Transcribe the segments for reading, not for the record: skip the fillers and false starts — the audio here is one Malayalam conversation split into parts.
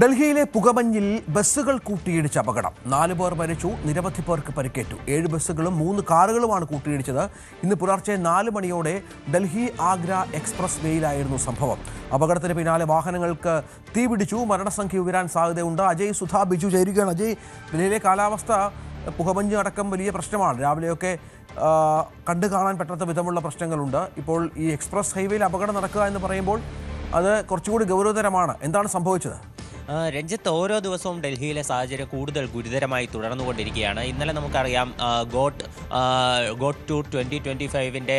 ഡൽഹിയിലെ പുകമഞ്ഞിൽ ബസ്സുകൾ കൂട്ടിയിടിച്ച അപകടം 4 പേർ മരിച്ചു, നിരവധി പേർക്ക് പരിക്കേറ്റു. 7 ബസ്സുകളും 3 കാറുകളുമാണ് കൂട്ടിയിടിച്ചത്. ഇന്ന് പുലർച്ചെ 4 മണിയോടെ ഡൽഹി ആഗ്ര എക്സ്പ്രസ് വേയിലായിരുന്നു സംഭവം. അപകടത്തിന് പിന്നാലെ വാഹനങ്ങൾക്ക് തീപിടിച്ചു. മരണസംഖ്യ ഉയരാൻ സാധ്യതയുണ്ട്. അജയ് സുധാ ബിജു ചേരുകയാണ്. അജയ്, ഡൽഹിയിലെ കാലാവസ്ഥ പുകമഞ്ഞ് അടക്കം വലിയ പ്രശ്നമാണ്. രാവിലെയൊക്കെ കണ്ടു കാണാൻ പറ്റാത്ത വിധമുള്ള പ്രശ്നങ്ങളുണ്ട്. ഇപ്പോൾ ഈ എക്സ്പ്രസ് ഹൈവേയിൽ അപകടം നടക്കുക എന്ന് പറയുമ്പോൾ അത് കുറച്ചുകൂടി ഗൗരവതരമാണ്. എന്താണ് സംഭവിച്ചത്? രഞ്ജിത്ത്, ഓരോ ദിവസവും ഡൽഹിയിലെ സാഹചര്യം കൂടുതൽ ഗുരുതരമായി തുടർന്നുകൊണ്ടിരിക്കുകയാണ്. ഇന്നലെ നമുക്കറിയാം ഗോട്ട് ടു 2025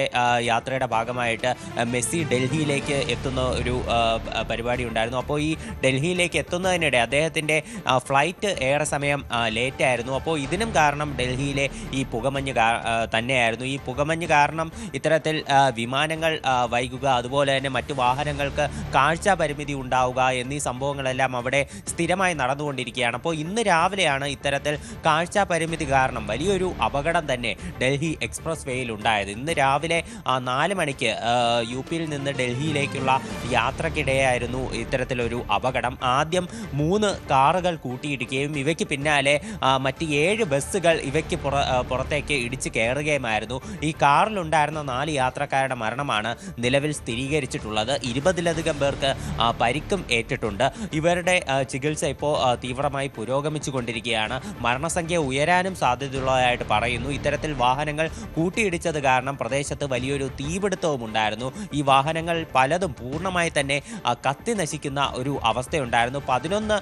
യാത്രയുടെ ഭാഗമായിട്ട് മെസ്സി ഡൽഹിയിലേക്ക് എത്തുന്ന ഒരു പരിപാടി ഉണ്ടായിരുന്നു. അപ്പോൾ ഈ ഡൽഹിയിലേക്ക് എത്തുന്നതിനിടെ അദ്ദേഹത്തിൻ്റെ ഫ്ലൈറ്റ് ഏറെ സമയം ലേറ്റായിരുന്നു. അപ്പോൾ ഇതിനും കാരണം ഡൽഹിയിലെ ഈ പുകമഞ്ഞ് തന്നെയായിരുന്നു. ഈ പുകമഞ്ഞ് കാരണം ഇത്തരത്തിൽ വിമാനങ്ങൾ വൈകുക, അതുപോലെ തന്നെ മറ്റു വാഹനങ്ങൾക്ക് കാഴ്ച പരിമിതി ഉണ്ടാവുക എന്നീ സംഭവങ്ങളെല്ലാം അവിടെ സ്ഥിരമായി നടന്നുകൊണ്ടിരിക്കുകയാണ്. അപ്പോൾ ഇന്ന് രാവിലെയാണ് ഇത്തരത്തിൽ കാഴ്ച പരിമിതി കാരണം വലിയൊരു അപകടം തന്നെ ഡൽഹി എക്സ്പ്രസ് വേയിൽ ഉണ്ടായത്. ഇന്ന് രാവിലെ 4 മണിക്ക് യു പിയിൽ നിന്ന് ഡൽഹിയിലേക്കുള്ള യാത്രക്കിടെയായിരുന്നു ഇത്തരത്തിലൊരു അപകടം. ആദ്യം 3 കാറുകൾ കൂട്ടിയിടിക്കുകയും ഇവയ്ക്ക് പിന്നാലെ മറ്റ് 7 ബസ്സുകൾ ഇവയ്ക്ക് പുറത്തേക്ക് ഇടിച്ച് കയറുകയുമായിരുന്നു. ഈ കാറിലുണ്ടായിരുന്ന 4 യാത്രക്കാരുടെ മരണമാണ് നിലവിൽ സ്ഥിരീകരിച്ചിട്ടുള്ളത്. 20-ലധികം പേർക്ക് പരിക്കും ഏറ്റിട്ടുണ്ട്. ഇവരുടെ ചികിത്സ ഇപ്പോൾ തീവ്രമായി പുരോഗമിച്ചു കൊണ്ടിരിക്കുകയാണ്. മരണസംഖ്യ ഉയരാനും സാധ്യതയുള്ളതായിട്ട് പറയുന്നു. ഇത്തരത്തിൽ വാഹനങ്ങൾ കൂട്ടിയിടിച്ചത് കാരണം പ്രദേശത്ത് വലിയൊരു തീപിടുത്തവും ഉണ്ടായിരുന്നു. ഈ വാഹനങ്ങൾ പലതും പൂർണ്ണമായി തന്നെ കത്തി നശിക്കുന്ന ഒരു അവസ്ഥയുണ്ടായിരുന്നു. 11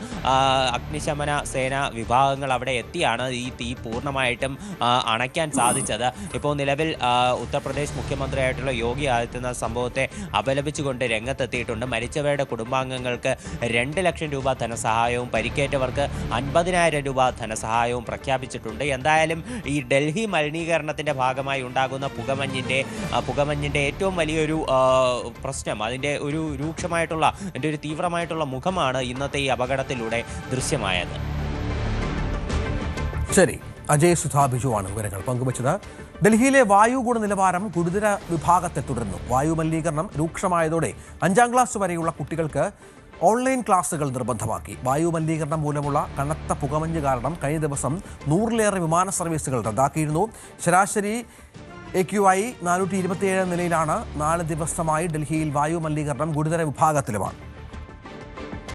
അഗ്നിശമന സേന വിഭാഗങ്ങൾ അവിടെ എത്തിയാണ് ഈ തീ പൂർണ്ണമായിട്ടും അണയ്ക്കാൻ സാധിച്ചത്. ഇപ്പോൾ നിലവിൽ ഉത്തർപ്രദേശ് മുഖ്യമന്ത്രിയായിട്ടുള്ള യോഗി ആദിത്യനാഥ് സംഭവത്തെ അപലപിച്ചുകൊണ്ട് രംഗത്തെത്തിയിട്ടുണ്ട്. മരിച്ചവരുടെ കുടുംബാംഗങ്ങൾക്ക് 2 ലക്ഷം രൂപ ധനസഹായവും പരിക്കേറ്റവർക്ക് 50,000 രൂപ ധനസഹായവും പ്രഖ്യാപിച്ചിട്ടുണ്ട്. എന്തായാലും ഈ ഡൽഹി മലിനീകരണത്തിൻ്റെ ഭാഗമായി ഉണ്ടാകുന്ന പുകമഞ്ഞിൻ്റെ ഏറ്റവും വലിയൊരു പ്രശ്നം, അതിൻ്റെ ഒരു രൂക്ഷമായിട്ടുള്ള, അതിൻ്റെ ഒരു തീവ്രമായിട്ടുള്ള മുഖമാണ് ഇന്നത്തെ ഈ അപകടത്തിലൂടെ ദൃശ്യമായത്. ശരി, അജയ് സുധാ ബിജുവാണ് വിവരങ്ങൾ പങ്കുവച്ചത്. ഡൽഹിയിലെ വായു ഗുണനിലവാരം ഗുരുതര വിഭാഗത്തെ തുടരുന്നു. വായു മലിനീകരണം രൂക്ഷമായതോടെ 5ാം ക്ലാസ് വരെയുള്ള കുട്ടികൾക്ക് ഓൺലൈൻ ക്ലാസുകൾ നിർബന്ധമാക്കി. വായു മലിനീകരണം മൂലമുള്ള കനത്ത പുകമഞ്ഞ് കാരണം കഴിഞ്ഞ ദിവസം 100-ലേറെ വിമാന സർവീസുകൾ റദ്ദാക്കിയിരുന്നു. ശരാശരി AQI 427 നിലയിലാണ്. 4 ദിവസമായി ഡൽഹിയിൽ വായു മലിനീകരണം ഗുരുതര വിഭാഗത്തിലുമാണ്.